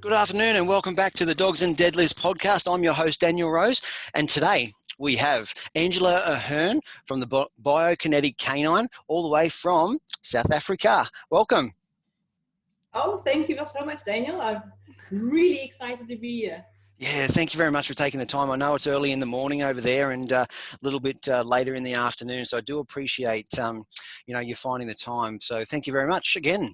Good afternoon and welcome back to the Dogs and Deadlifts podcast. I'm your host, Daniel Rose, and today we have Angela Ahern from the Biokinetic K-9, all the way from South Africa. Welcome. Oh, thank you so much, Daniel. I'm really excited to be here. Yeah, thank you very much for taking the time. I know it's early in the morning over there and a little bit later in the afternoon, so I do appreciate you finding the time. So thank you very much again.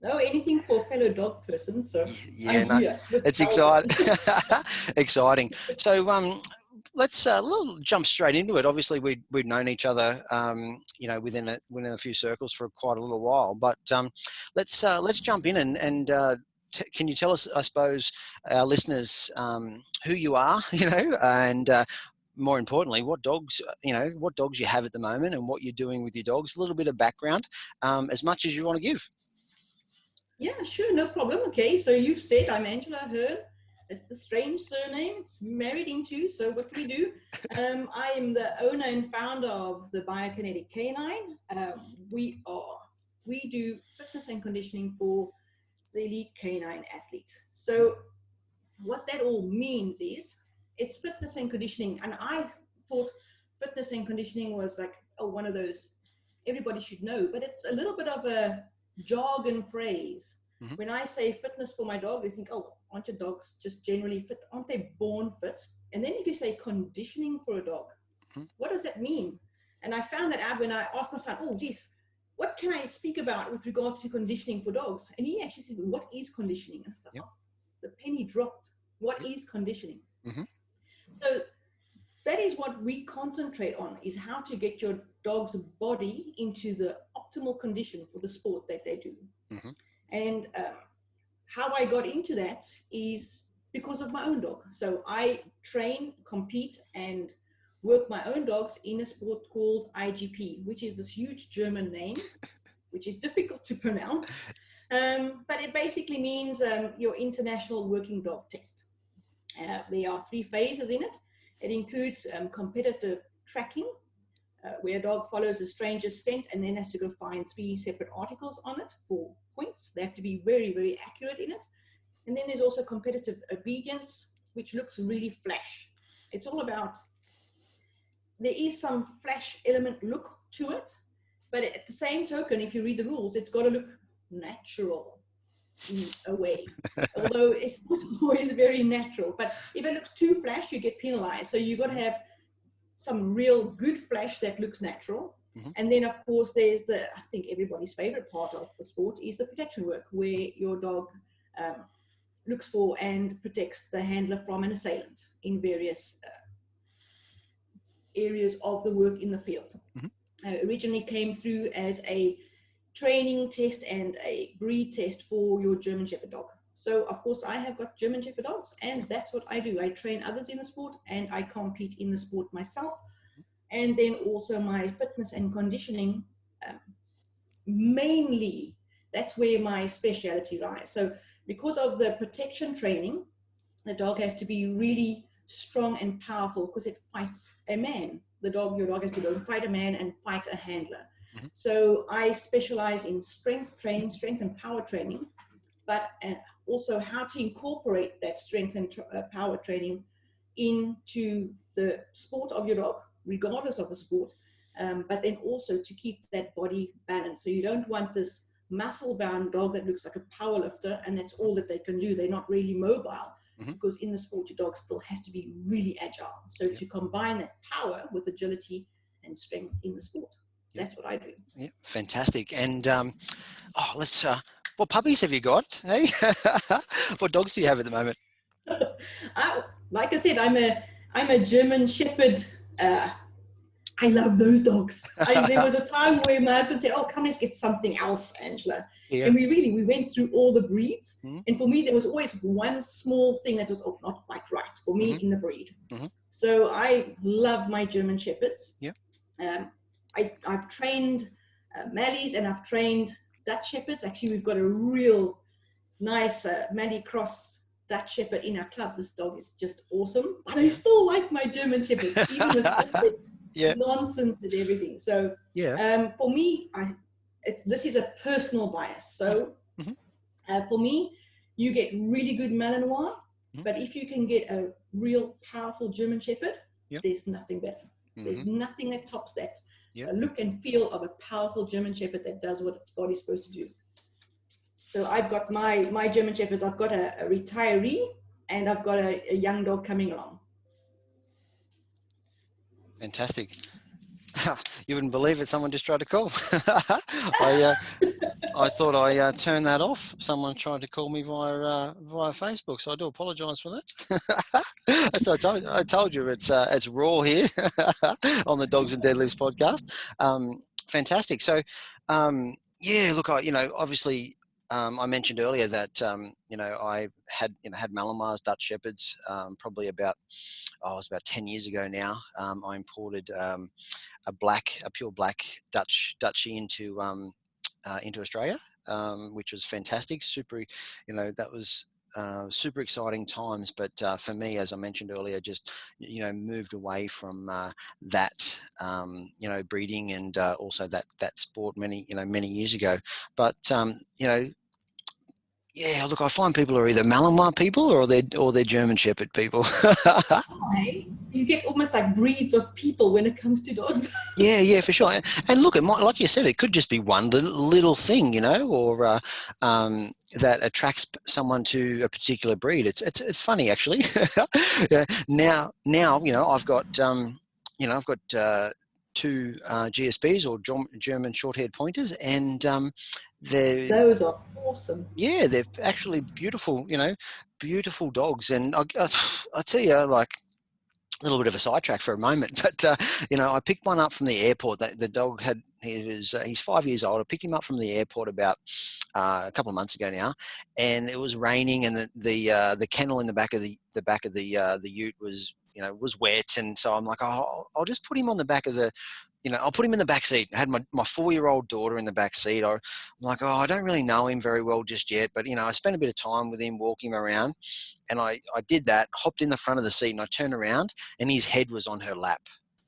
No, anything for a fellow dog person, so yeah, I'm here. It's exciting. Exciting. So let's jump straight into it. Obviously, we've known each other, within a few circles for quite a little while. But let's jump in and can you tell us, I suppose, our listeners, who you are, and more importantly, what dogs you have at the moment and what you're doing with your dogs. A little bit of background, as much as you want to give. Yeah, sure, no problem. Okay, so you've said I'm Angela Ahern. It's the strange surname. It's married into, so what can we do? I am the owner and founder of the Biokinetic K-9. We do fitness and conditioning for the elite canine athlete. So what that all means is it's fitness and conditioning. And I thought fitness and conditioning was like, one of those everybody should know, but it's a little bit of a jargon phrase. Mm-hmm. When I say fitness for my dog, they think, aren't your dogs just generally fit? Aren't they born fit? And then if you say conditioning for a dog, mm-hmm. what does that mean? And I found that out when I asked my son, what can I speak about with regards to conditioning for dogs? And he actually said, what is conditioning? And I thought, yep. The penny dropped. What is conditioning? Mm-hmm. So that is what we concentrate on, is how to get your dog's body into the optimal condition for the sport that they do. Mm-hmm. And how I got into that is because of my own dog. So I train, compete, and work my own dogs in a sport called IGP, which is this huge German name, which is difficult to pronounce. But it basically means your International Working Dog Test. There are 3 phases in it. It includes competitive tracking, where a dog follows a stranger's scent and then has to go find 3 separate articles on it for points. They have to be very, very accurate in it. And then there's also competitive obedience, which looks really flash. It's all about, there is some flash element look to it, but at the same token, if you read the rules, it's got to look natural in a way, although it's not always very natural. But if it looks too flash, you get penalized. So you've got to have some real good flash that looks natural. Mm-hmm. And then, of course, there's I think everybody's favorite part of the sport is the protection work, where your dog looks for and protects the handler from an assailant in various areas of the work in the field. Mm-hmm. Originally came through as a training test and a breed test for your German Shepherd dog. So, of course, I have got German Shepherd dogs, and that's what I do. I train others in the sport, and I compete in the sport myself. And then also my fitness and conditioning, mainly, that's where my specialty lies. So because of the protection training, the dog has to be really strong and powerful because it fights a man. Your dog has to go and fight a man and fight a handler. Mm-hmm. So I specialize in strength training, strength and power training, but also how to incorporate that strength and power training into the sport of your dog, regardless of the sport, but then also to keep that body balanced. So you don't want this muscle-bound dog that looks like a power lifter, and that's all that they can do. They're not really mobile, mm-hmm. because in the sport, your dog still has to be really agile. So to combine that power with agility and strength in the sport. That's what I do. Yeah, fantastic. And what puppies have you got? Hey, what dogs do you have at the moment? Like I said, I'm a German Shepherd. I love those dogs. There was a time where my husband said, come, let's get something else, Angela. Yeah. And we went through all the breeds. Mm-hmm. And for me, there was always one small thing that was not quite right for me, mm-hmm. in the breed. Mm-hmm. So I love my German Shepherds. Yeah. I've trained Malleys, and I've trained Dutch Shepherds. Actually, we've got a real nice Mallee cross Dutch Shepherd in our club. This dog is just awesome. But I still like my German Shepherds, even with the nonsense and everything. So for me, this is a personal bias. So mm-hmm. For me, you get really good Malinois, Mm-hmm. but if you can get a real powerful German Shepherd, Yep. there's nothing better. Mm-hmm. There's nothing that tops that. Yep. A look and feel of a powerful German Shepherd that does what its body's supposed to do. So I've got my German Shepherds, I've got a retiree, and I've got a young dog coming along. Fantastic. You wouldn't believe it. Someone just tried to call. I thought I turned that off. Someone tried to call me via Facebook, so I do apologise for that. That's what I told you it's raw here on the Dogs and Deadlifts podcast. Fantastic. So, yeah, look, obviously, I mentioned earlier that I had Malinois Dutch Shepherds probably about 10 years ago now. I imported a pure black Dutchie into Australia, which was fantastic. Super, that was super exciting times. But for me, as I mentioned earlier, just moved away from that breeding and also that sport many years ago. But yeah, look, I find people are either Malinois people or they're German Shepherd people. You get almost like breeds of people when it comes to dogs. Yeah, for sure. And look, like you said, it could just be one little thing, or that attracts someone to a particular breed. It's funny actually. Now, I've got two GSBs or German short-haired pointers, and Those are awesome. yeah, they're actually beautiful, beautiful dogs. And I tell you, like, a little bit of a sidetrack for a moment, but I picked one up from the airport. The dog he's 5 years old. I picked him up from the airport about a couple of months ago now, and it was raining, and the kennel in the back of the ute was wet, and so I'm like, oh, I'll just put him on the back of the. I'll put him in the back seat. I had my 4-year-old daughter in the back seat. I'm like, oh, I don't really know him very well just yet, but I spent a bit of time with him, walking him around, and I did that, hopped in the front of the seat, and I turned around, and his head was on her lap.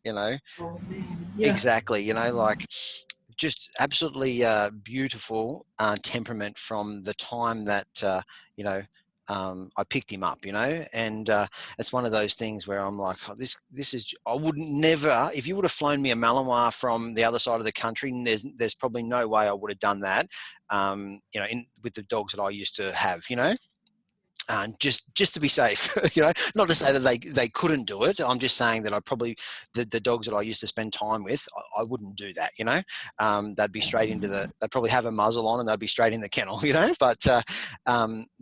Oh, man. Yeah. Exactly. Like, just absolutely beautiful temperament from the time that I picked him up, and it's one of those things where I'm like, oh, this is, I wouldn't never, if you would have flown me a Malinois from the other side of the country, there's probably no way I would have done that, with the dogs that I used to have, just to be safe, not to say that they couldn't do it. I'm just saying that the dogs that I used to spend time with, I wouldn't do that, they'd be straight they'd probably have a muzzle on and they'd be straight in the kennel, but the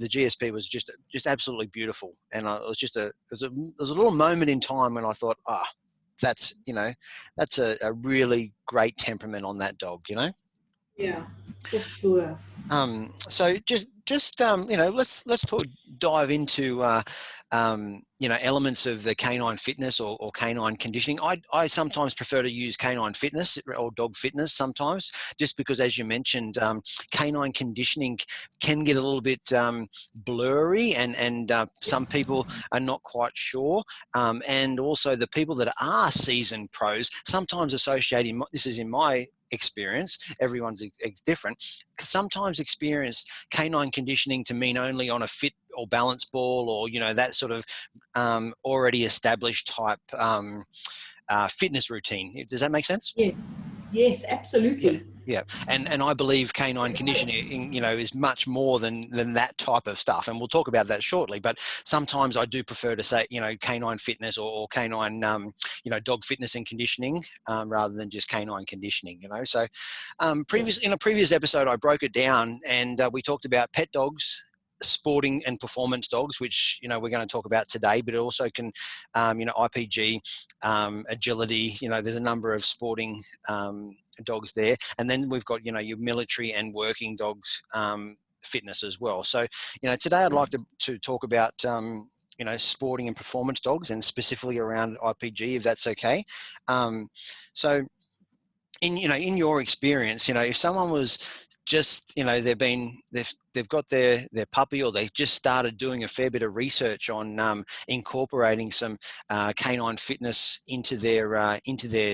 GSP was just absolutely beautiful. And it was a little moment in time when I thought, that's a really great temperament on that dog, Yeah, for sure. So just let's dive into elements of the canine fitness or canine conditioning. I sometimes prefer to use canine fitness or dog fitness sometimes, just because, as you mentioned, canine conditioning can get a little bit blurry, and some people are not quite sure, and also the people that are seasoned pros sometimes associate this is in my experience, everyone's different, sometimes experience canine conditioning to mean only on a fit or balance ball, or that sort of already established type fitness routine. Does that make sense? Yeah. Yes, absolutely. Yeah. And I believe canine conditioning, is much more than that type of stuff. And we'll talk about that shortly. But sometimes I do prefer to say, canine fitness or canine, dog fitness and conditioning, rather than just canine conditioning, So in a previous episode, I broke it down, and we talked about pet dogs, sporting and performance dogs, which we're going to talk about today, but it also can IPG, agility, there's a number of sporting dogs there, and then we've got your military and working dogs fitness as well. So today I'd like to talk about sporting and performance dogs, and specifically around IPG, if that's okay. So in your experience, if someone was just, you know, they've got their puppy, or they've just started doing a fair bit of research on incorporating some canine fitness into their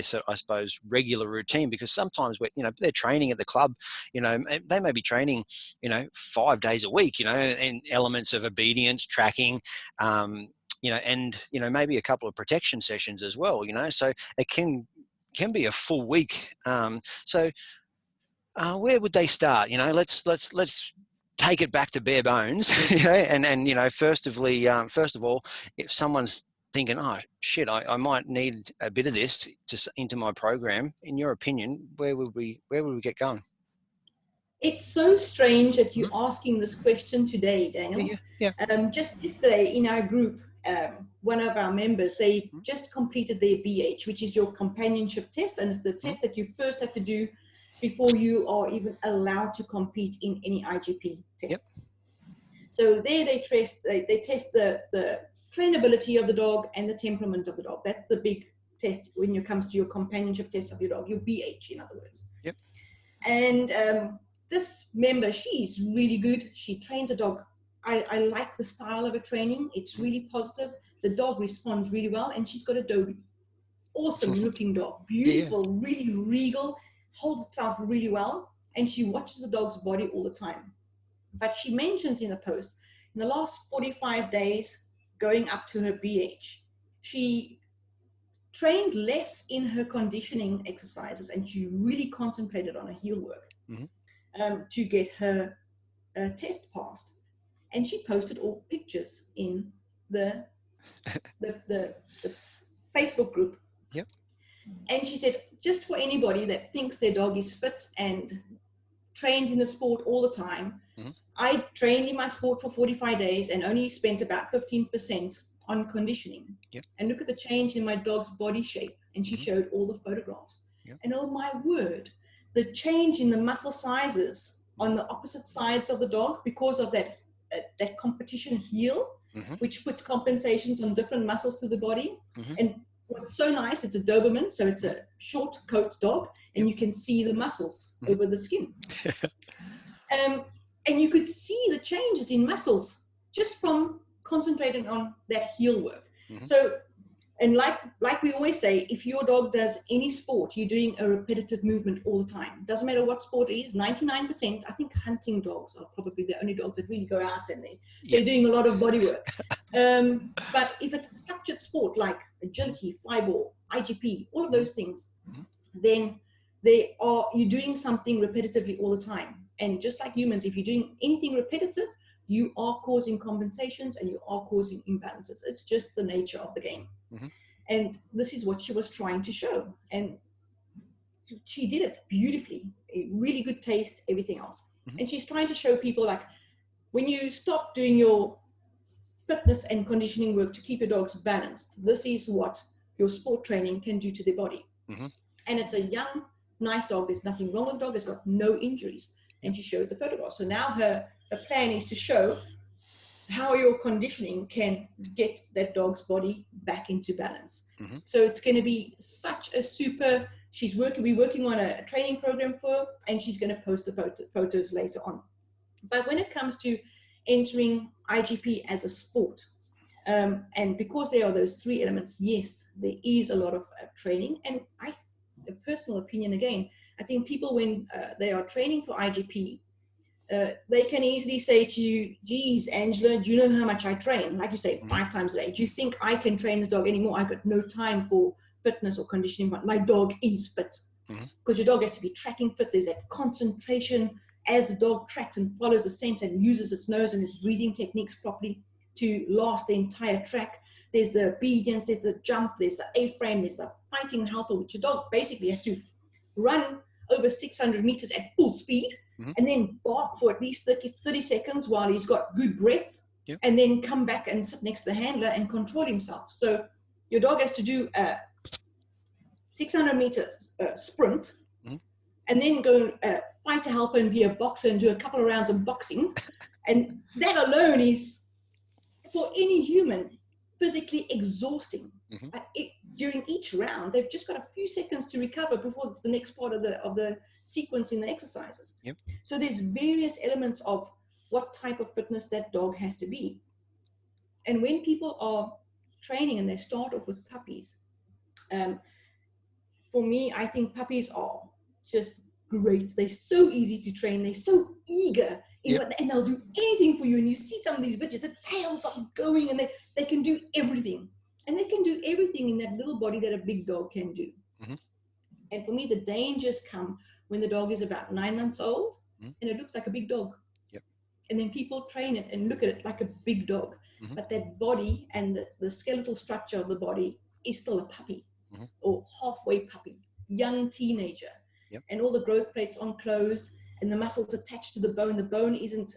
so I suppose regular routine, because sometimes you know, they're training at the club, you know, they may be training, you know, 5 days a week, you know, in elements of obedience, tracking, you know, and, you know, maybe a couple of protection sessions as well, you know, so it can be a full week. So where would they start? You know, let's take it back to bare bones, you know, and you know, first of all, if someone's thinking, oh shit, I might need a bit of this into my program, in your opinion, where would we get going? It's so strange that you're asking this question today, Daniel. Yeah. Just yesterday in our group, one of our members, they just completed their BH, which is your companionship test, and it's the test that you first have to do before you are even allowed to compete in any IGP test. So there they test the trainability of the dog and the temperament of the dog. That's the big test when it comes to your companionship test of your dog, your BH, in other words. Yep. And this member, she's really good. She trains a dog. I like the style of her training. It's really positive. The dog responds really well, and she's got a Dobie. Awesome looking dog, beautiful, really regal, holds itself really well, and she watches the dog's body all the time. But she mentions in a post, in the last 45 days going up to her BH, she trained less in her conditioning exercises, and she really concentrated on her heel work to get her test passed. And she posted all pictures in the Facebook group. Yep. And she said, just for anybody that thinks their dog is fit and trains in the sport all the time, I trained in my sport for 45 days and only spent about 15% on conditioning. Yep. And look at the change in my dog's body shape. And she showed all the photographs. Yep. And oh my word, the change in the muscle sizes on the opposite sides of the dog because of that competition heel, which puts compensations on different muscles to the body. And what's so nice, it's a Doberman, so it's a short coat dog, and you can see the muscles over the skin. And you could see the changes in muscles just from concentrating on that heel work. So, and like we always say, if your dog does any sport, you're doing a repetitive movement all the time. Doesn't matter what sport it is, 99%, I think hunting dogs are probably the only dogs that really go out and they're doing a lot of body work. But if it's a structured sport like agility, flyball, IGP, all of those things, then you're doing something repetitively all the time. And just like humans, if you're doing anything repetitive, you are causing compensations and you are causing imbalances. It's just the nature of the game. And this is what she was trying to show. And she did it beautifully, a really good taste, everything else. And she's trying to show people, like, when you stop doing your fitness and conditioning work to keep your dogs balanced, this is what your sport training can do to their body. And it's a young, nice dog. There's nothing wrong with the dog. It's got no injuries. And she showed the photographs. So now her plan is to show how your conditioning can get that dog's body back into balance. So it's going to be such a super, we're working on a training program for her, and she's going to post the photos later on. But when it comes to entering IGP as a sport, and because there are those three elements, yes, there is a lot of training. And a personal opinion again, I think people, when they are training for IGP, they can easily say to you, geez, Angela, do you know how much I train? Like you say, 5 times a day. Do you think I can train this dog anymore? I've got no time for fitness or conditioning, but my dog is fit. Because your dog has to be tracking fit. There's that concentration as the dog tracks and follows the scent and uses its nose and its breathing techniques properly to last the entire track. There's the obedience, there's the jump, there's the A-frame, there's the fighting helper, which your dog basically has to run over 600 meters at full speed and then bark for at least 30 seconds while he's got good breath, and then come back and sit next to the handler and control himself. So your dog has to do a 600 meters sprint and then go fight a helper and be a boxer and do a couple of rounds of boxing. And that alone is, for any human, physically exhausting. during each round, they've just got a few seconds to recover before it's the next part of the sequence in the exercises. Yep. So there's various elements of what type of fitness that dog has to be. And when people are training and they start off with puppies, for me, I think puppies are just great. They're so easy to train. They're so eager in and they'll do anything for you. And you see some of these videos, the tails are going and they can do everything. And they can do everything in that little body that a big dog can do. Mm-hmm. And for me, the dangers come when the dog is about 9 months old and it looks like a big dog. Yep. And then people train it and look at it like a big dog. Mm-hmm. But that body and the skeletal structure of the body is still a puppy or halfway puppy, young teenager. Yep. And all the growth plates aren't closed and the muscles attached to the bone. The bone isn't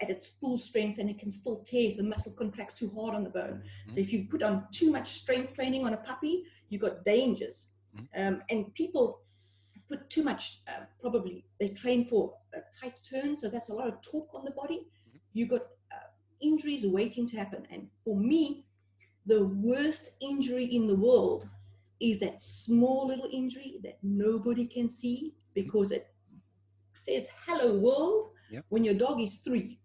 at its full strength and it can still tear if the muscle contracts too hard on the bone. So if you put on too much strength training on a puppy, you've got dangers. And people put too much, probably they train for a tight turn. So that's a lot of torque on the body. You've got injuries waiting to happen. And for me, the worst injury in the world is that small little injury that nobody can see because it says, hello world, when your dog is 3.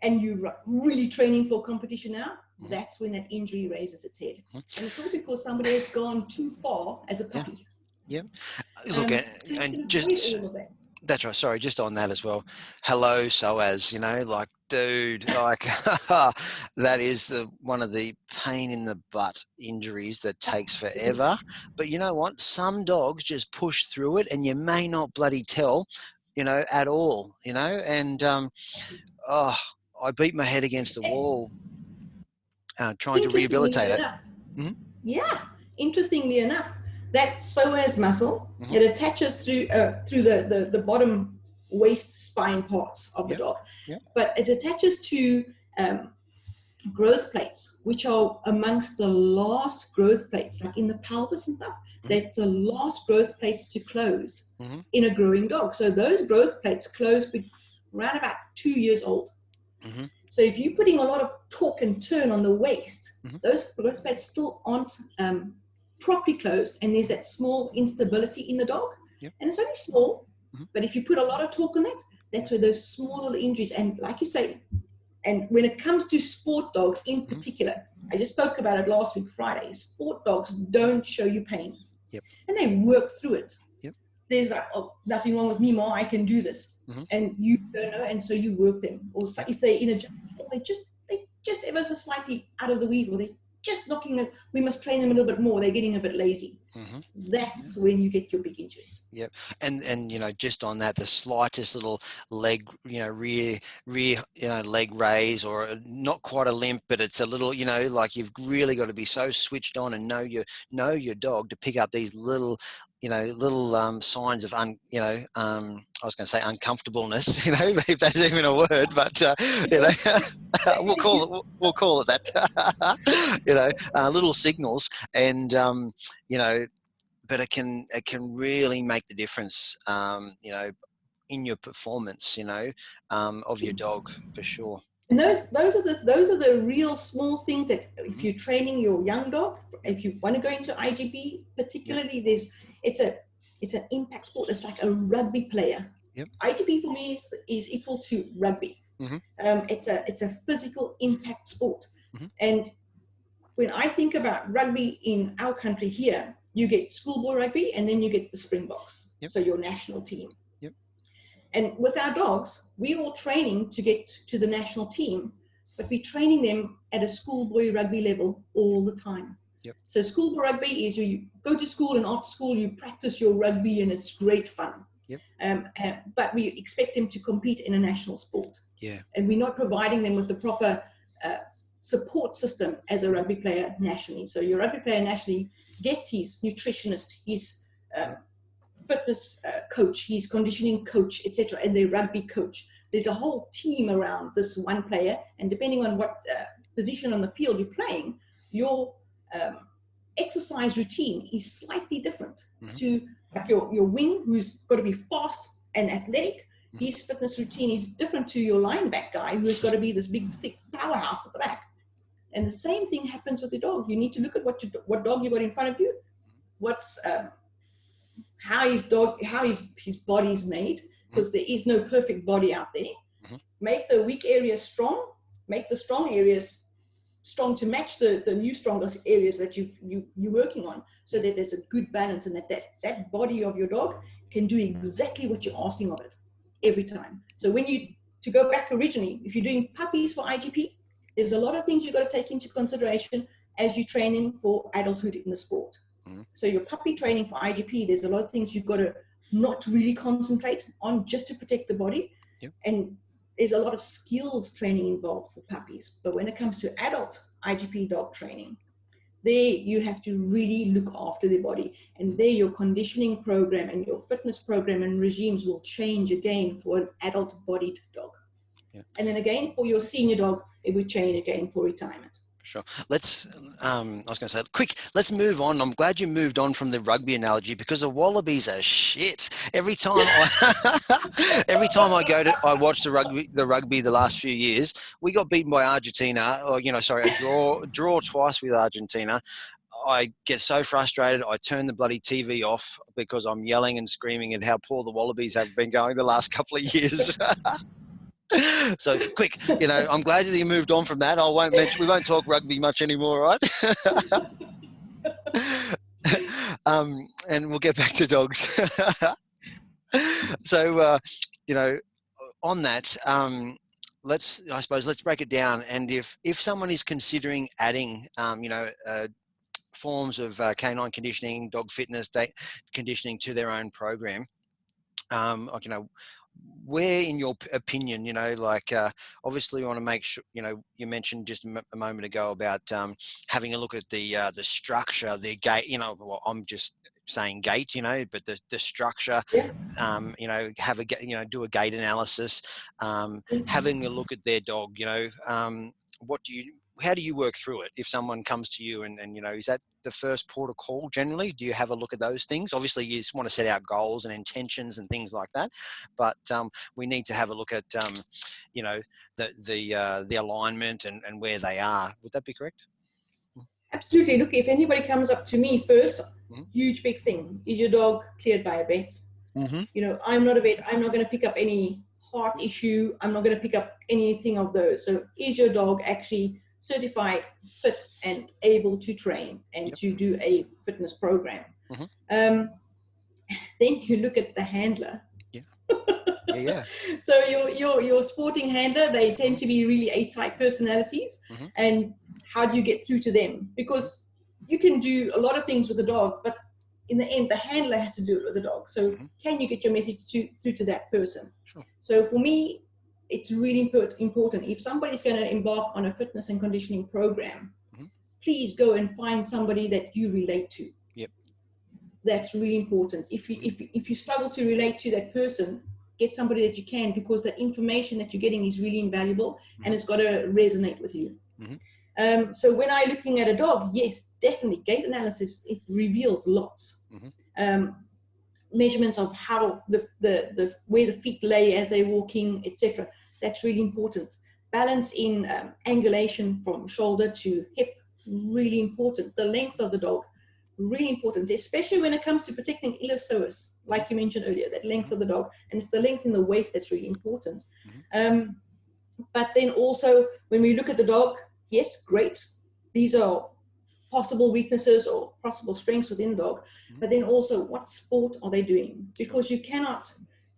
And you're really training for competition now, that's when that injury raises its head. And it's all because somebody has gone too far as a puppy. Look, so and just all of that. That's right. Sorry, just on that as well. Hello, psoas. Like, dude, like that is one of the pain in the butt injuries that takes forever. But you know what? Some dogs just push through it, and you may not bloody tell, at all. And I beat my head against the wall trying to rehabilitate it. Yeah, interestingly enough, that psoas muscle, it attaches through the bottom waist spine parts of the dog, but it attaches to growth plates, which are amongst the last growth plates, like in the pelvis and stuff. That's the last growth plates to close in a growing dog. So those growth plates close around about 2 years old. So if you're putting a lot of torque and turn on the waist, those growth plates still aren't properly closed, and there's that small instability in the dog. And it's only small, but if you put a lot of torque on that, that's where those small little injuries, and like you say, and when it comes to sport dogs in particular, I just spoke about it last week, Friday, sport dogs don't show you pain. And they work through it. There's like, oh, nothing wrong with me, Ma, I can do this. And you don't know, and so you work them. Or so if they're in a gym, they just ever so slightly out of the weave, or they're just knocking we must train them a little bit more, they're getting a bit lazy. That's when you get your big injuries. And just on that, the slightest little leg, rear leg raise, or not quite a limp, but it's a little, like you've really got to be so switched on and know your dog to pick up these little signs of I was going to say uncomfortableness, if that's even a word, but we'll call it that. Little signals, and but it can really make the difference, in your performance, of your dog, for sure. And those are the real small things that if you're training your young dog, if you want to go into IGP, particularly, it's an impact sport. It's like a rugby player. IGP for me is equal to rugby. It's a physical impact sport. And when I think about rugby in our country here, you get schoolboy rugby and then you get the Springboks. So your national team. And with our dogs, we're all training to get to the national team, but we're training them at a schoolboy rugby level all the time. So schoolboy rugby is you go to school, and after school you practice your rugby, and it's great fun. But we expect them to compete in a national sport. And we're not providing them with the proper support system as a rugby player nationally. So your rugby player nationally gets his nutritionist, his fitness coach, his conditioning coach, etc., and their rugby coach. There's a whole team around this one player, and depending on what position on the field you're playing, your exercise routine is slightly different to like your wing, who's got to be fast and athletic. His fitness routine is different to your linebacker guy, who's got to be this big, thick powerhouse at the back. And the same thing happens with the dog. You need to look at what dog you got in front of you, what's how his body's made, because there is no perfect body out there. Make the weak areas strong, make the strong areas strong to match the new stronger areas that you're working on, so that there's a good balance, and that body of your dog can do exactly what you're asking of it every time. So to go back originally, if you're doing puppies for IGP, there's a lot of things you've got to take into consideration as you're training for adulthood in the sport. So your puppy training for IGP, there's a lot of things you've got to not really concentrate on just to protect the body. And there's a lot of skills training involved for puppies. But when it comes to adult IGP dog training, there you have to really look after their body. And there your conditioning program and your fitness program and regimes will change again for an adult bodied dog. And then again, for your senior dog, it would change again for retirement. Sure. I was going to say, let's move on. I'm glad you moved on from the rugby analogy, because the Wallabies are shit. Every time I watch the rugby the last few years, we got beaten by Argentina, a draw twice with Argentina. I get so frustrated. I turn the bloody TV off because I'm yelling and screaming at how poor the Wallabies have been going the last couple of years. So quick, I'm glad that you moved on from that. We won't talk rugby much anymore, right? And we'll get back to dogs. So, on that, let's break it down. And if someone is considering adding, forms of canine conditioning, dog fitness, conditioning to their own program, where, in your opinion, obviously you want to make sure, you mentioned just a moment ago about having a look at the structure, the gait, I'm just saying gait, but the structure, do a gait analysis, having a look at their dog, how do you work through it if someone comes to you and is that the first port of call generally? Do you have a look at those things? Obviously, you just want to set out goals and intentions and things like that, but we need to have a look at, the alignment and where they are. Would that be correct? Absolutely. Look, if anybody comes up to me first, huge big thing, is your dog cleared by a vet? I'm not a vet. I'm not going to pick up any heart issue. I'm not going to pick up anything of those. So is your dog actually certified, fit, and able to train and to do a fitness program? Then you look at the handler. So your sporting handler, they tend to be really A-type personalities. And how do you get through to them? Because you can do a lot of things with a dog, but in the end, the handler has to do it with the dog. So can you get your message through to that person? So for me, it's really important. If somebody's going to embark on a fitness and conditioning program, please go and find somebody that you relate to. That's really important. If you struggle to relate to that person, get somebody that you can, because the information that you're getting is really invaluable and it's got to resonate with you. So when I'm looking at a dog, yes, definitely gait analysis, it reveals lots. Measurements of how where the feet lay as they're walking, etc. That's really important. Balance in angulation from shoulder to hip, really important. The length of the dog, really important, especially when it comes to protecting iliosaurus, like you mentioned earlier, that length of the dog, and it's the length in the waist that's really important. But then also when we look at the dog, yes, great, these are possible weaknesses or possible strengths within the dog, but then also what sport are they doing? Because you cannot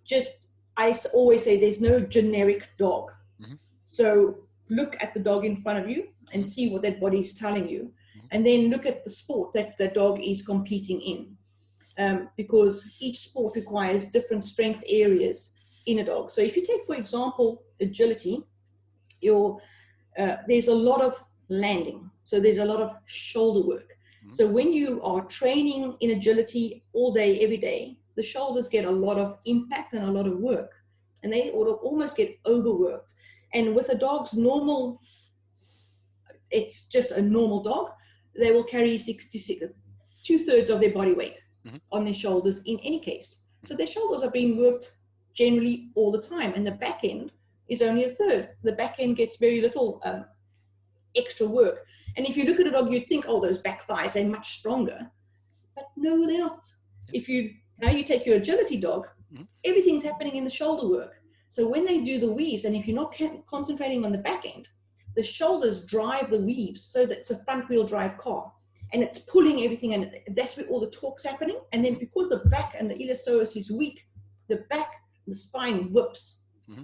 just, I always say there's no generic dog. So look at the dog in front of you and see what that body is telling you, and then look at the sport that the dog is competing in, because each sport requires different strength areas in a dog. So if you take, for example, agility, there's a lot of landing, so there's a lot of shoulder work. So when you are training in agility all day, every day, the shoulders get a lot of impact and a lot of work, and they almost get overworked. And with a dog's normal, it's just a normal dog, they will carry 2/3 of their body weight on their shoulders in any case. So their shoulders are being worked generally all the time, and the back end is only 1/3. The back end gets very little extra work. And if you look at a dog, you'd think, oh, those back thighs, they're much stronger. But no, they're not. If you take your agility dog, everything's happening in the shoulder work. So when they do the weaves, and if you're not concentrating on the back end, the shoulders drive the weaves, so that it's a front wheel drive car. And it's pulling everything, and that's where all the torque's happening. And then because the back and the iliopsoas is weak, the back, the spine whips,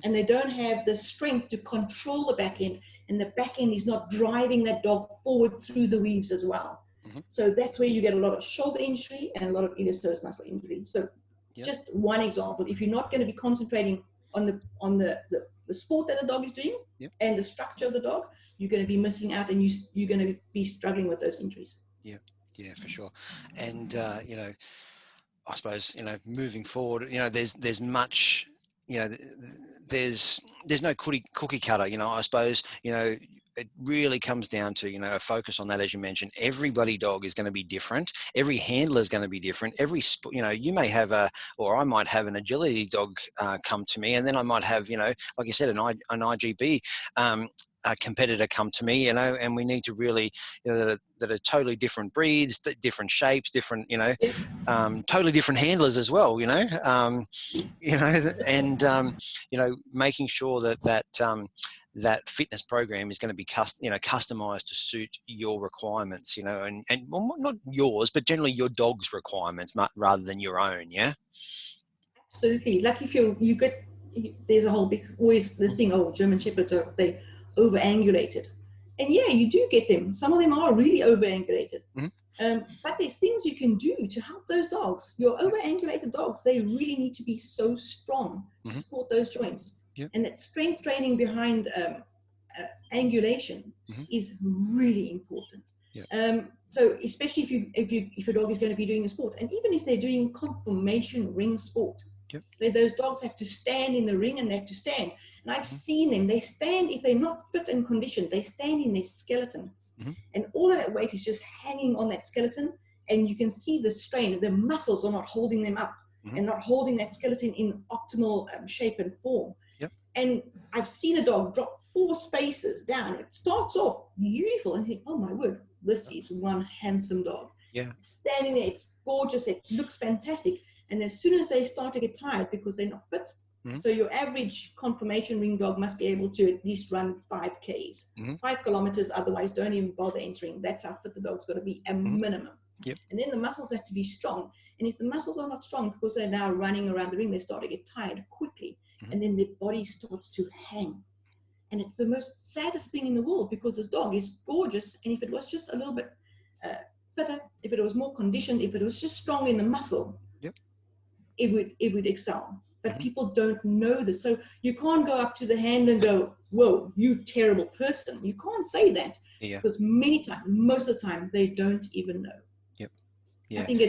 and they don't have the strength to control the back end, and the back end is not driving that dog forward through the weaves as well. So that's where you get a lot of shoulder injury and a lot of iliopsoas muscle injury. So just one example, if you're not going to be concentrating on the sport that the dog is doing and the structure of the dog, you're going to be missing out, and you're going to be struggling with those injuries. Yeah, for sure. And you know, I suppose, you know, moving forward, you know, there's much, you know, there's no cookie cutter, you know. I suppose, you know, it really comes down to, you know, a focus on that. As you mentioned, every bloody dog is going to be different. Every handler is going to be different. You know, you may have or I might have an agility dog come to me, and then I might have, you know, like you said, an IGB a competitor come to me, you know, and we need to really, you know, that are totally different breeds, different shapes, different, you know, totally different handlers as well, you know, you know, and you know, making sure that fitness program is going to be customized to suit your requirements, you know, and well, not yours, but generally your dog's requirements rather than your own. Yeah. Absolutely. Like if there's a whole big, always the thing, oh, German Shepherds they over-angulated. And yeah, you do get them. Some of them are really over-angulated. But there's things you can do to help those dogs. Your over-angulated dogs, they really need to be so strong to support those joints. And that strength training behind angulation is really important. So especially if your dog is going to be doing a sport, and even if they're doing conformation ring sport, those dogs have to stand in the ring, and they have to stand. And I've seen them, they stand, if they're not fit and conditioned, they stand in their skeleton. And all of that weight is just hanging on that skeleton, and you can see the strain. The muscles are not holding them up and not holding that skeleton in optimal shape and form. And I've seen a dog drop 4 spaces down. It starts off beautiful, and you think, oh my word, this is one handsome dog. It's standing there, it's gorgeous, it looks fantastic. And as soon as they start to get tired because they're not fit, so your average conformation ring dog must be able to at least run 5Ks, 5 kilometers, otherwise don't even bother entering. That's how fit the dog's got to be, a minimum. And then the muscles have to be strong. And if the muscles are not strong because they're now running around the ring, they start to get tired quickly. And then their body starts to hang. And it's the most saddest thing in the world, because this dog is gorgeous. And if it was just a little bit fitter, if it was more conditioned, if it was just strong in the muscle, it would excel. But people don't know this. So you can't go up to the hand and go, whoa, you terrible person. You can't say that. Because most of the time, they don't even know. I think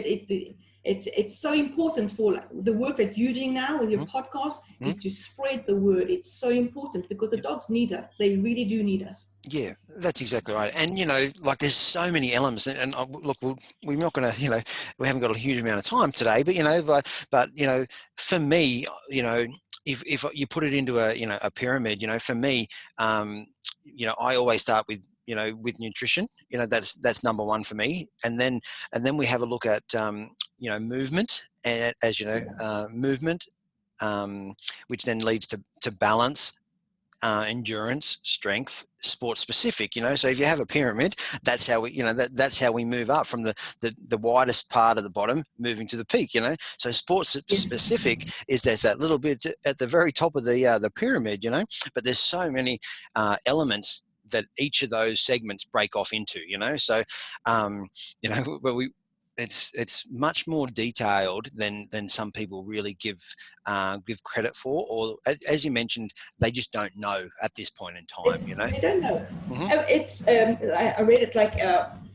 it's so important for the work that you're doing now with your podcast is to spread the word. It's so important because the dogs need us. They really do need us. Yeah, that's exactly right. And, you know, like there's so many elements, and look, we're not going to, you know, we haven't got a huge amount of time today, but, you know, but, you know, for me, you know, if you put it into a pyramid, you know, for me, you know, I always start with, you know, with nutrition, you know, that's number one for me. And then we have a look at, you know, movement, and as you know, movement, which then leads to balance, endurance, strength, sport specific, you know. So if you have a pyramid, that's how we, you know, that's how we move up from the widest part of the bottom, moving to the peak, you know. So sports specific is there's that little bit at the very top of the pyramid, you know, but there's so many elements that each of those segments break off into, you know. So you know, but it's much more detailed than some people really give credit for, or as you mentioned, they just don't know at this point in time, you know. They don't know. It's I read it like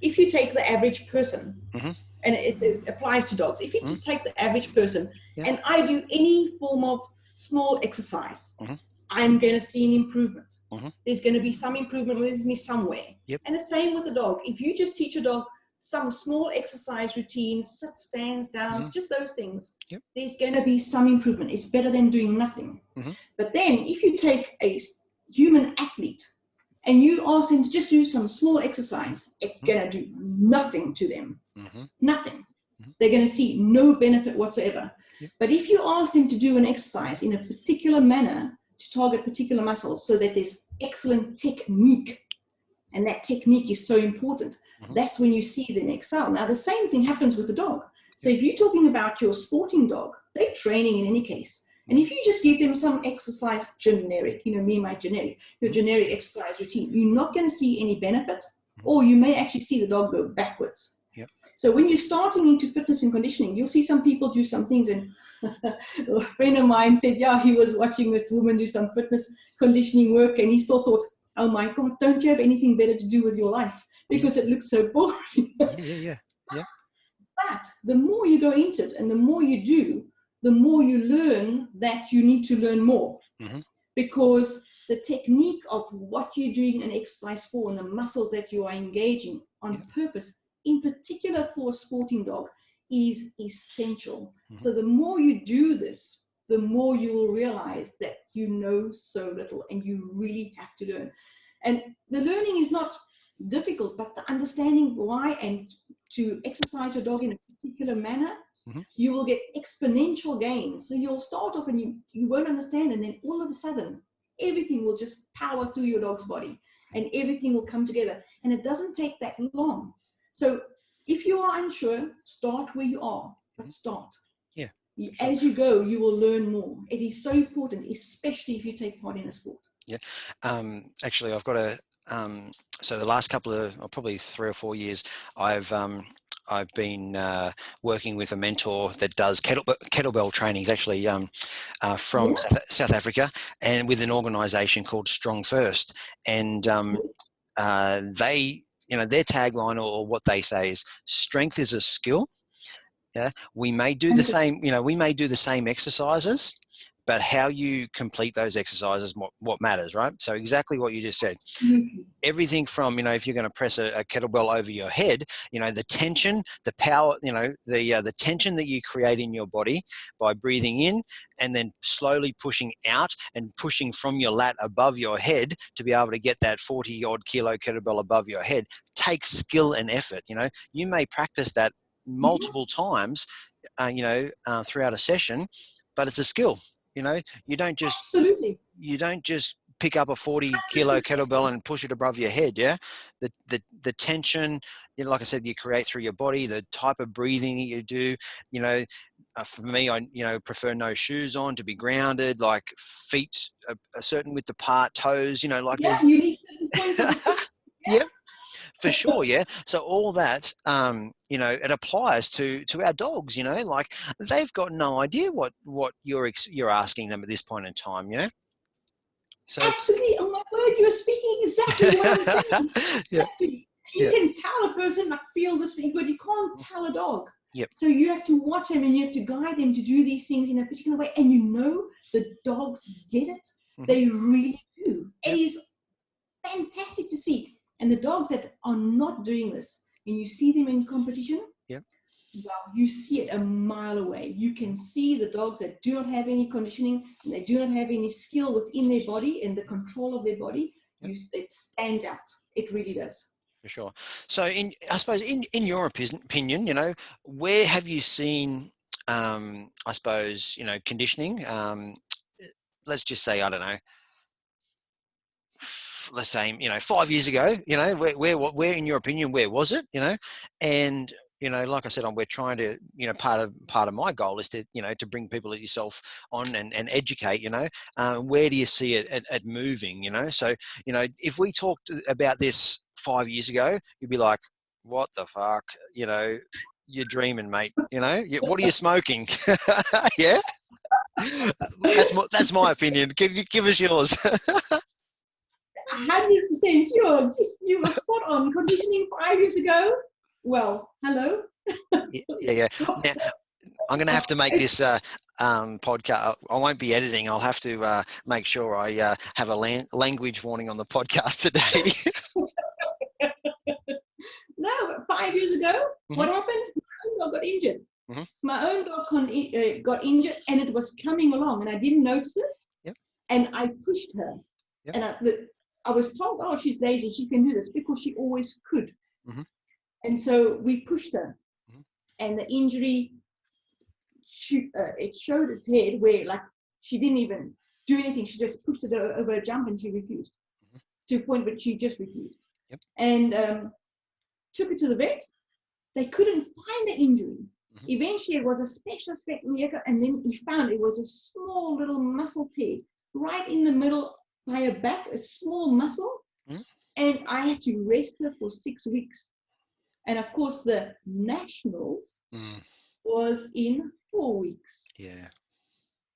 if you take the average person, and it applies to dogs. If you take the average person, and I do any form of small exercise, I'm going to see an improvement. There's going to be some improvement with me somewhere. And the same with the dog. If you just teach a dog some small exercise routines, sit, stands, downs, just those things, there's going to be some improvement. It's better than doing nothing. But then if you take a human athlete and you ask them to just do some small exercise, it's going to do nothing to them. Nothing. They're going to see no benefit whatsoever. But if you ask them to do an exercise in a particular manner to target particular muscles so that there's excellent technique, and that technique is so important, that's when you see them excel. Now, the same thing happens with the dog. So if you're talking about your sporting dog, they're training in any case. And if you just give them some exercise generic, your generic exercise routine, you're not going to see any benefit, or you may actually see the dog go backwards. So when you're starting into fitness and conditioning, you'll see some people do some things. And a friend of mine said, yeah, he was watching this woman do some fitness conditioning work, and he still thought, oh my God, don't you have anything better to do with your life? Because it looks so boring. But the more you go into it and the more you do, the more you learn that you need to learn more. Because the technique of what you're doing an exercise for and the muscles that you are engaging on purpose, in particular for a sporting dog, is essential. So the more you do this, the more you will realize that you know so little and you really have to learn. And the learning is not difficult, but the understanding why and to exercise your dog in a particular manner, you will get exponential gains. So you'll start off and you won't understand, and then all of a sudden, everything will just power through your dog's body and everything will come together. And it doesn't take that long. So if you are unsure, start where you are, but start. As you go, you will learn more. It is so important, especially if you take part in a sport. Actually, I've got a, so the last couple of, or probably 3 or 4 years, I've been working with a mentor that does kettlebell training. He's actually from South Africa, and with an organisation called Strong First. And they, their tagline, or what they say, is strength is a skill. We may do the same, we may do the same exercises, but how you complete those exercises, what matters, right? So exactly what you just said. Everything from, if you're going to press a kettlebell over your head, the tension, the power, the tension that you create in your body by breathing in and then slowly pushing out and pushing from your lat above your head to be able to get that 40 odd kilo kettlebell above your head takes skill and effort. You may practice that multiple times, throughout a session, but it's a skill. You don't just pick up a 40 kilo kettlebell and push it above your head. The tension, like I said, you create through your body, the type of breathing that you do. For me, I prefer no shoes on, to be grounded, like feet a certain width apart, toes. You need points of the foot. For sure, So all that, it applies to our dogs. Like they've got no idea what you're asking them at this point in time. So absolutely. Oh my word, you're speaking exactly what I'm saying. Exactly. You can tell a person, like, feel this thing, but you can't tell a dog. So you have to watch them and you have to guide them to do these things in a particular way. And the dogs get it. They really do. It is fantastic to see. And the dogs that are not doing this, and you see them in competition, well, you see it a mile away. You can see the dogs that do not have any conditioning and they do not have any skill within their body and the control of their body. It stands out. It really does. For sure. So I suppose in your opinion, where have you seen, I suppose, conditioning? Let's just say, I don't know, let's say, 5 years ago, where in your opinion, where was it, and, like I said, we're trying to, part of my goal is to, to bring people like yourself on and educate, where do you see it at moving, So, if we talked about this 5 years ago, you'd be like, what the fuck, you're dreaming, mate, what are you smoking? That's my opinion. Give us yours. 100% sure. You were spot on. Conditioning 5 years ago. Well, hello. Now, I'm going to have to make this podcast. I won't be editing. I'll have to make sure I have a language warning on the podcast today. No, 5 years ago, what happened? My own dog got injured. My own dog got injured, and it was coming along, and I didn't notice it. And I pushed her. And I was told, oh, she's lazy, she can do this, because she always could. Mm-hmm. And so we pushed her. Mm-hmm. And the injury, it showed its head where, like, she didn't even do anything. She just pushed it over a jump, and she refused. Mm-hmm. To a point where she just refused. Yep. And took it to the vet. They couldn't find the injury. Mm-hmm. Eventually, it was a specialist vet, and then he found it was a small little muscle tear right in the middle by her back, a small muscle. Mm-hmm. And I had to rest her for 6 weeks. And of course, the nationals was in 4 weeks. Yeah.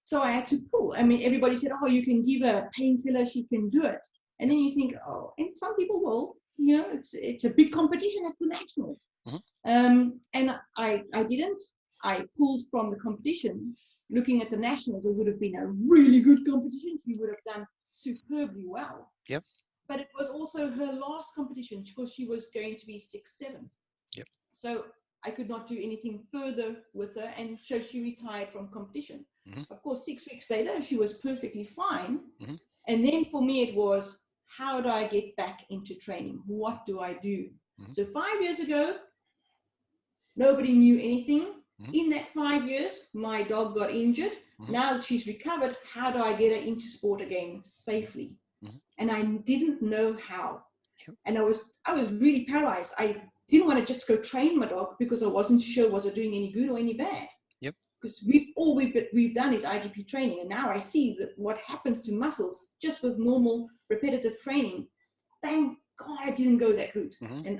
So I had to pull. I mean, everybody said, oh, you can give her a painkiller, she can do it. And then you think, oh, and some people will, you know, it's a big competition at the nationals. Mm-hmm. And I didn't. I pulled from the competition. Looking at the nationals, it would have been a really good competition. She would have done superbly well. Yep. But it was also her last competition, because she was going to be 6'7". Yep. So I could not do anything further with her, and so she retired from competition. Mm-hmm. Of course, 6 weeks later, she was perfectly fine. Mm-hmm. And then for me, it was, how do I get back into training? What do I do? Mm-hmm. So 5 years ago, nobody knew anything. Mm-hmm. In that 5 years, my dog got injured. Mm-hmm. Now that she's recovered, how do I get her into sport again safely? Mm-hmm. And I didn't know how. Yep. And I was really paralyzed. I didn't want to just go train my dog, because I wasn't sure was it doing any good or any bad. Yep. Because we've done is IGP training, and now I see that what happens to muscles just with normal repetitive training. Thank God I didn't go that route. Mm-hmm. And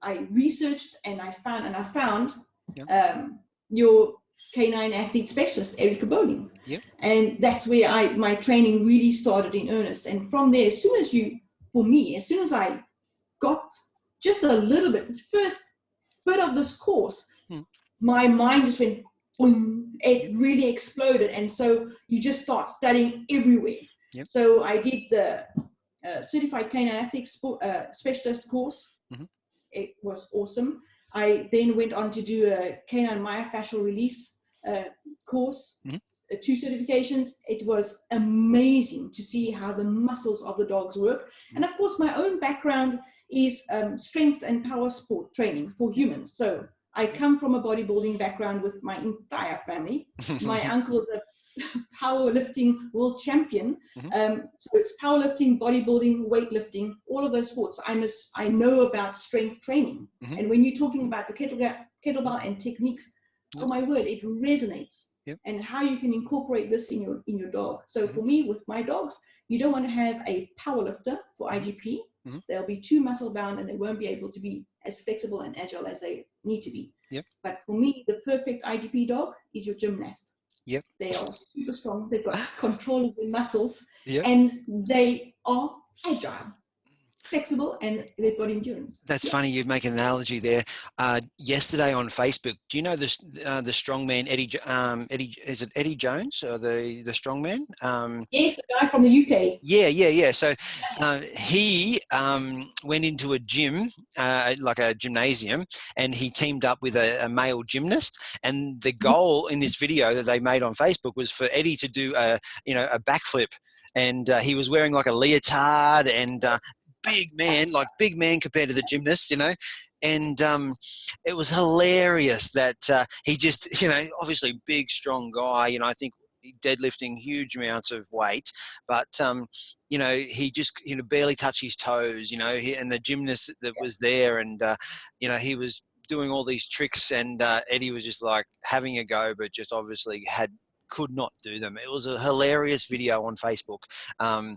I researched, and I found yep. Your canine athlete specialist, Erica Bowling. Yep. And that's where my training really started in earnest. And from there, as soon as I got just a little bit, the first bit of this course, my mind just went, boom, it really exploded. And so you just start studying everywhere. Yep. So I did the Certified Canine Athlete Specialist course. Mm-hmm. It was awesome. I then went on to do a canine myofascial release course, 2 certifications. It was amazing to see how the muscles of the dogs work. Mm-hmm. And of course, my own background is strength and power sport training for humans. So I come from a bodybuilding background with my entire family. My uncle is a powerlifting world champion. Mm-hmm. So it's powerlifting, bodybuilding, weightlifting, all of those sports. I know about strength training. Mm-hmm. And when you're talking about the kettlebell and techniques, yep. Oh my word, it resonates. Yep. And how you can incorporate this in your dog. So mm-hmm. for me, with my dogs, you don't want to have a powerlifter for IGP. Mm-hmm. They'll be too muscle bound, and they won't be able to be as flexible and agile as they need to be. Yep. But for me, the perfect IGP dog is your gymnast. Yep. They are super strong. They've got control of their muscles. Yep. And they are agile, flexible, and they've got endurance. That's funny. You make an analogy there. Yesterday on Facebook, do you know the strongman Eddie? Is it Eddie Jones, or the strongman? Yes, the guy from the UK. Yeah. So he went into a gym, like a gymnasium, and he teamed up with a male gymnast. And the goal in this video that they made on Facebook was for Eddie to do a backflip, and he was wearing like a leotard and. Big man compared to the gymnast, and it was hilarious that he just, obviously big, strong guy, I think deadlifting huge amounts of weight, but he just barely touched his toes, and the gymnast that was there, and he was doing all these tricks, and Eddie was just like having a go, but just obviously could not do them. It was a hilarious video on Facebook. I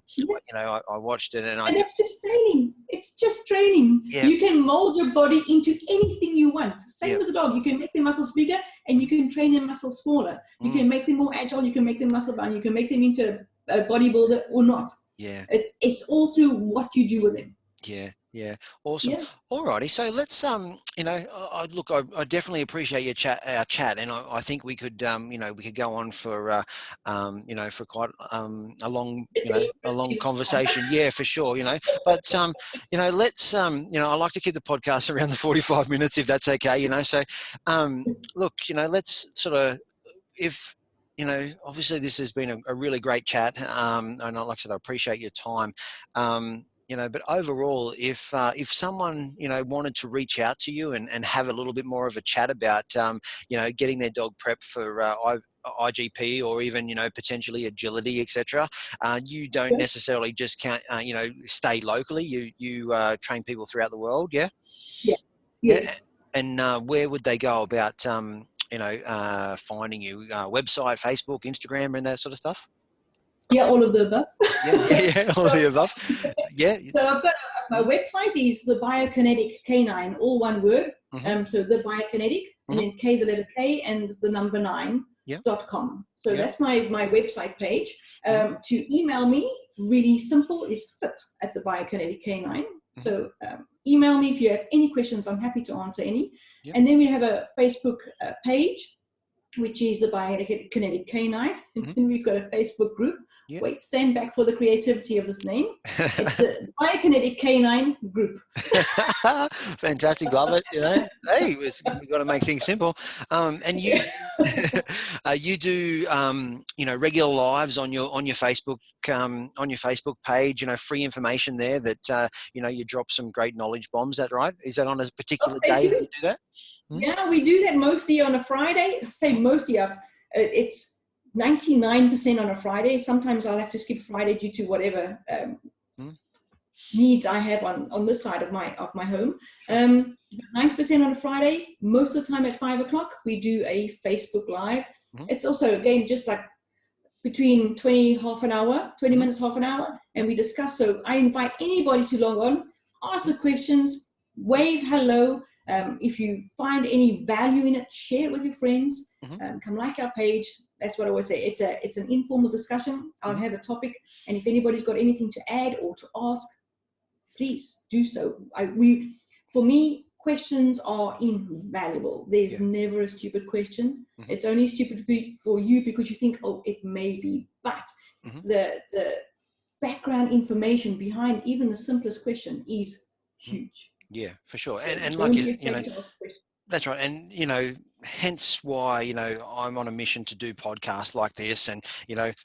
watched it, and it's just training. It's just training. Yeah. You can mold your body into anything you want. Same with the dog. You can make their muscles bigger, and you can train their muscles smaller. You can make them more agile. You can make them muscle bound. You can make them into a bodybuilder or not. Yeah. It's all through what you do with them. Yeah. Awesome. Yeah. Alrighty. So let's, I definitely appreciate our chat, and I think we could, we could go on for, for quite a long conversation. Yeah, for sure. But let's, I like to keep the podcast around the 45 minutes if that's okay. So, look, let's sort of, if obviously this has been a really great chat. And like I said, I appreciate your time. But overall, if someone, wanted to reach out to you and have a little bit more of a chat about, getting their dog prepped for IGP or even, potentially agility, etc. You don't necessarily just stay locally. You train people throughout the world. Yeah. Yeah. Yeah. Yes. And where would they go about, finding you? Website, Facebook, Instagram, and that sort of stuff? Yeah, all of the above. Yeah, all of the above. Yeah. So I've got my website is the Biokinetic K-9, all one word. Mm-hmm. So the Biokinetic, and then K, the letter K, and the number 9.com. So that's my website page. To email me, really simple, is fit@thebiokinetic K9. So email me if you have any questions. I'm happy to answer any. And then we have a Facebook page, which is the Biokinetic K9. And we've got a Facebook group. Wait, stand back for the creativity of this name. It's the Biokinetic K9 group. Fantastic, love it. Hey, we've got to make things simple. And you, you do, regular lives on your Facebook page. Free information there that you drop some great knowledge bombs. Is that right? Is that on a particular day that you do that? Yeah, we do that mostly on a Friday. I say mostly. It's 99% on a Friday. Sometimes I'll have to skip Friday due to whatever needs I have on this side of my home. 90% on a Friday. Most of the time at 5 o'clock, we do a Facebook Live. It's also, again, just like between 20 minutes, half an hour, and we discuss. So I invite anybody to log on, ask the questions, wave hello. If you find any value in it, share it with your friends. Come like our page. That's what I always say. It's an informal discussion. I'll have a topic, and if anybody's got anything to add or to ask, please do so. For me, questions are invaluable. There's never a stupid question. It's only stupid for you because you think, oh, it may be. But the background information behind even the simplest question is huge. Yeah, for sure. And like that's right. And hence why I'm on a mission to do podcasts like this. And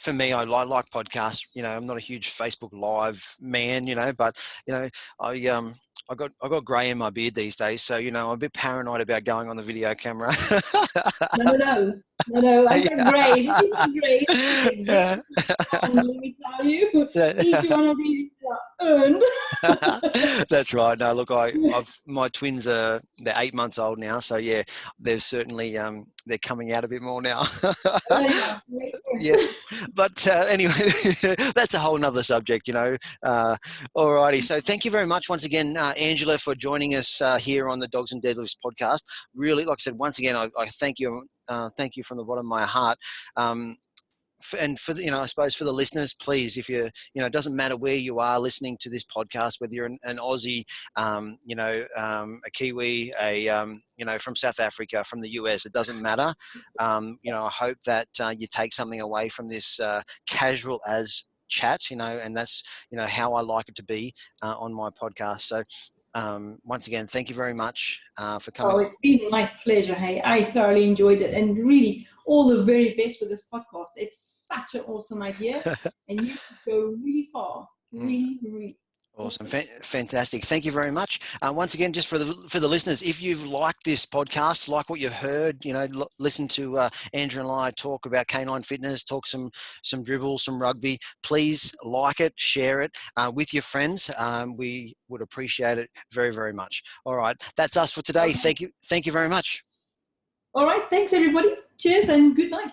for me, I like podcasts. I'm not a huge Facebook Live man. But I got grey in my beard these days, so I'm a bit paranoid about going on the video camera. No, I got grey. This is grey. Let me tell you, each one of these are earned. That's right. No, look, my twins they're 8 months old now, so yeah, they're certainly they're coming out a bit more now. Yeah, but anyway, that's a whole nother subject, Alrighty, so thank you very much once again, Angela, for joining us here on the Dogs and Deadlifts podcast. Really, like I said, once again, I thank you. Thank you from the bottom of my heart. And for I suppose for the listeners, please, if it doesn't matter where you are listening to this podcast, whether you're an Aussie, a Kiwi, from South Africa, from the US, it doesn't matter. I hope that you take something away from this casual as chat, and that's how I like it to be on my podcast. So once again, thank you very much for coming. Oh, it's been my pleasure. Hey, I thoroughly enjoyed it, and really all the very best with this podcast. It's such an awesome idea, and you could go really far. Really awesome. Fantastic. Thank you very much. Once again, just for the listeners, if you've liked this podcast, like what you heard, listen to Andrew and I talk about Canine Fitness, talk some dribble, some rugby, please like it, share it with your friends. We would appreciate it very, very much. All right. That's us for today. Thank you very much. All right. Thanks, everybody. Cheers and good night.